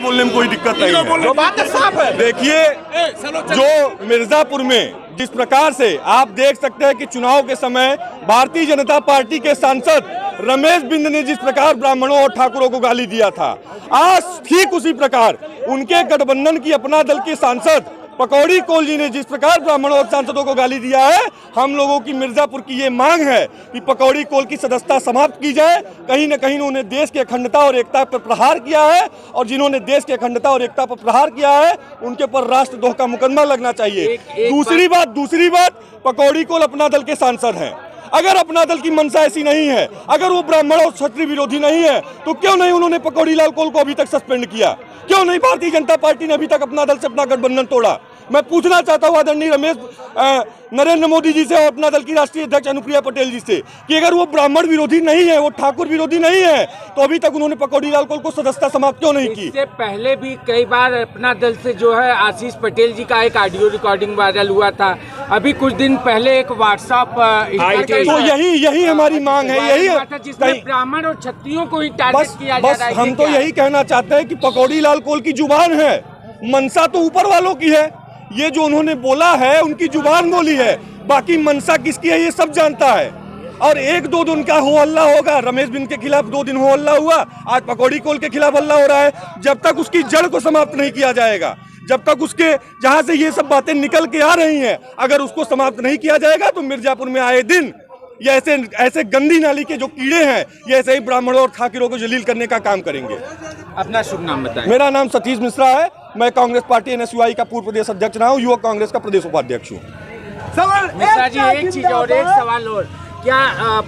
बोलने में कोई दिक्कत नहीं है। जो बात है साफ है। देखिए, जो मिर्जापुर में जिस प्रकार से आप देख सकते हैं कि चुनाव के समय भारतीय जनता पार्टी के सांसद रमेश बिंद ने जिस प्रकार ब्राह्मणों और ठाकुरों को गाली दिया था, आज ठीक उसी प्रकार उनके गठबंधन की अपना दल के सांसद पकौड़ी कोल जी ने जिस प्रकार ब्राह्मणों और सांसदों को गाली दिया है, हम लोगों की मिर्जापुर की ये मांग है कि पकौड़ी कोल की सदस्यता समाप्त की जाए। कहीं न कहीं उन्होंने देश की अखंडता और एकता पर प्रहार किया है, और जिन्होंने देश की अखंडता और एकता पर प्रहार किया है उनके पर राष्ट्रद्रोह का मुकदमा लगना चाहिए। दूसरी बात, पकौड़ी कोल अपना दल के सांसद हैं। अगर अपना दल की मंशा ऐसी नहीं है, अगर वो ब्राह्मण और क्षत्रिय विरोधी नहीं है, तो क्यों नहीं उन्होंने पकौड़ी लाल कोल को अभी तक सस्पेंड किया? क्यों नहीं भारतीय जनता पार्टी ने अभी तक अपना दल से अपना गठबंधन तोड़ा? मैं पूछना चाहता हूँ आदरणीय नरेंद्र मोदी जी से और अपना दल की राष्ट्रीय अध्यक्ष अनुप्रिया पटेल जी से कि अगर वो ब्राह्मण विरोधी नहीं है, वो ठाकुर विरोधी नहीं है, तो अभी तक उन्होंने पकौड़ी लाल कोल को सदस्यता समाप्त क्यों नहीं की? इससे पहले भी कई बार अपना दल से जो है आशीष पटेल जी का एक ऑडियो रिकॉर्डिंग वायरल हुआ था। अभी कुछ दिन पहले एक व्हाट्सएप तो यही हमारी मांग है, यही जिसमें ब्राह्मण और क्षत्रियों को ही टारगेट किया जा रहा है। हम तो यही कहना चाहते हैं कि पकौड़ी लाल कोल की जुबान है, मनसा तो ऊपर वालों की है। ये जो उन्होंने बोला है उनकी जुबान बोली है, बाकी मनसा किसकी है ये सब जानता है। और 1-2 दिन का हो हल्ला होगा, रमेश बिंद के खिलाफ 2 दिन हो हल्ला हुआ, आज पकौड़ी कोल के खिलाफ हल्ला हो रहा है। जब तक उसकी जड़ को समाप्त नहीं किया जाएगा, जब तक उसके जहां से ये सब बातें निकल के आ रही हैं, अगर उसको समाप्त नहीं किया जाएगा तो मिर्जापुर में आए दिन ये ऐसे गंदी नाली के जो कीड़े हैं, ये ऐसे ही ब्राह्मणों और ठाकुरों को जलील करने का काम करेंगे। अपना शुभ नाम बताएं। मेरा नाम सतीश मिश्रा है, मैं कांग्रेस पार्टी NSUI का पूर्व प्रदेश अध्यक्ष रहा हूँ, युवक कांग्रेस का प्रदेश उपाध्यक्ष हूँ। मिश्रा जी, एक चीज और, एक सवाल और, क्या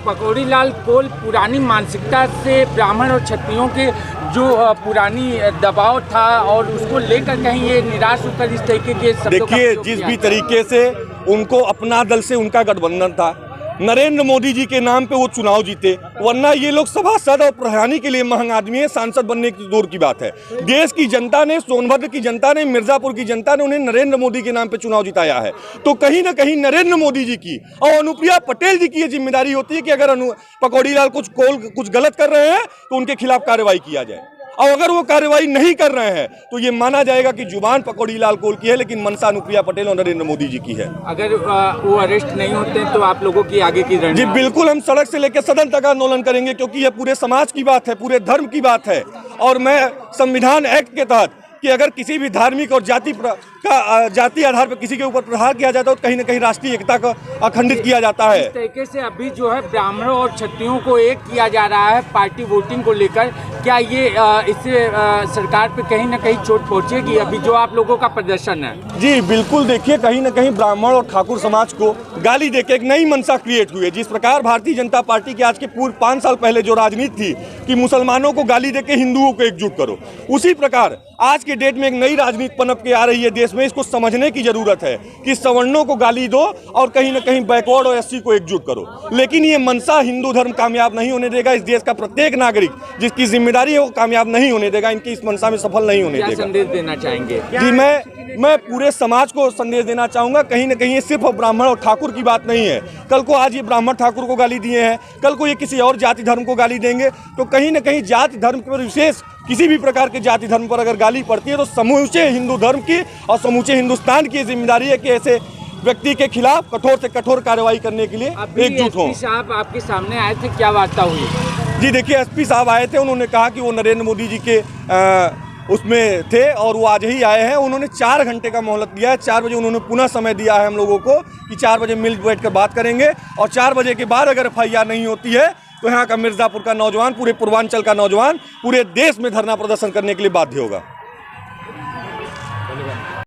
पकौड़ी लाल कोल पुरानी मानसिकता से ब्राह्मण और क्षत्रियों के जो पुरानी दबाव था और उसको लेकर कहीं ये निराश होकर इस तरीके के शब्दों का? देखिए, जिस भी तरीके से उनको अपना दल से उनका गठबंधन था, नरेंद्र मोदी जी के नाम पे वो चुनाव जीते, वरना ये लोग सभासद और प्रधानी के लिए महंग आदमी है, सांसद बनने की दूर की बात है। देश की जनता ने, सोनभद्र की जनता ने, मिर्जापुर की जनता ने उन्हें नरेंद्र मोदी के नाम पे चुनाव जिताया है। तो कहीं ना कहीं नरेंद्र मोदी जी की और अनुप्रिया पटेल जी की ये जिम्मेदारी होती है कि अगर पकौड़ी लाल कुछ गलत कर रहे हैं तो उनके खिलाफ कार्रवाई किया जाए, और अगर वो कार्रवाई नहीं कर रहे हैं तो ये माना जाएगा कि जुबान पकौड़ी लाल कोल की है, लेकिन मनसा अनुप्रिया पटेल और नरेंद्र मोदी जी की है। अगर वो अरेस्ट नहीं होते तो आप लोगों की आगे की रणनीति? जी बिल्कुल, हम सड़क से लेकर सदन तक आंदोलन करेंगे, क्योंकि ये पूरे समाज की बात है, पूरे धर्म की बात है। और मैं संविधान एक्ट के तहत कि अगर किसी भी धार्मिक और जाति आधार पर किसी के ऊपर प्रहार किया जाता है तो कहीं ना कहीं राष्ट्रीय एकता को अखंडित किया जाता है। इस तरीके से अभी जो है ब्राह्मणों और क्षत्रियों को एक किया जा रहा है पार्टी वोटिंग को लेकर, क्या ये इससे सरकार पे कहीं ना कहीं चोट पहुंचेगी अभी जो आप लोगों का प्रदर्शन है? जी बिल्कुल, देखिए, कहीं ना कहीं ब्राह्मण और ठाकुर समाज को गाली देके एक नई मंशा क्रिएट हुई है। जिस प्रकार भारतीय जनता पार्टी की आज के पूर्व 5 साल पहले जो राजनीति थी कि मुसलमानों को गाली देके हिंदुओं को एकजुट करो, उसी प्रकार आज के डेट में एक नई राजनीति पनप के आ रही है देश में। इसको समझने की जरूरत है कि सवर्णों को गाली दो और कहीं ना कहीं बैकवर्ड और SC को एकजुट करो, लेकिन ये मनसा हिंदू धर्म कामयाब नहीं होने देगा। इस देश का प्रत्येक नागरिक जिसकी जिम्मेदारी है वो कामयाब नहीं होने देगा, इनकी इस मनसा में सफल नहीं होने देगा। संदेश देना चाहेंगे? जी मैं पूरे समाज को संदेश देना चाहूँगा, कहीं ना कहीं ये सिर्फ ब्राह्मण और ठाकुर की बात नहीं है। कल को आज ये ब्राह्मण ठाकुर को गाली दिए हैं, कल को ये किसी और जाति धर्म को गाली देंगे, तो कहीं ना कहीं जाति धर्म पर विशेष किसी भी प्रकार के जाति धर्म पर अगर गाली पड़ती है तो समूचे हिंदू धर्म की और समूचे हिंदुस्तान की जिम्मेदारी है कि ऐसे व्यक्ति के खिलाफ कठोर से कठोर कार्रवाई करने के लिए एकजुट हों। SP साहब आपके सामने आए थे, क्या वार्ता हुई? जी देखिए, SP साहब आए थे, उन्होंने कहा कि वो नरेंद्र मोदी जी के उसमें थे और वो आज ही आए हैं। उन्होंने 4 घंटे का मोहलत दिया है, 4 बजे उन्होंने पुनः समय दिया है हम लोगों को कि 4 बजे मिल बैठ कर बात करेंगे, और 4 बजे के बाद अगर FIR नहीं होती है तो यहाँ का मिर्जापुर का नौजवान, पूरे पूर्वांचल का नौजवान पूरे देश में धरना प्रदर्शन करने के लिए बाध्य होगा।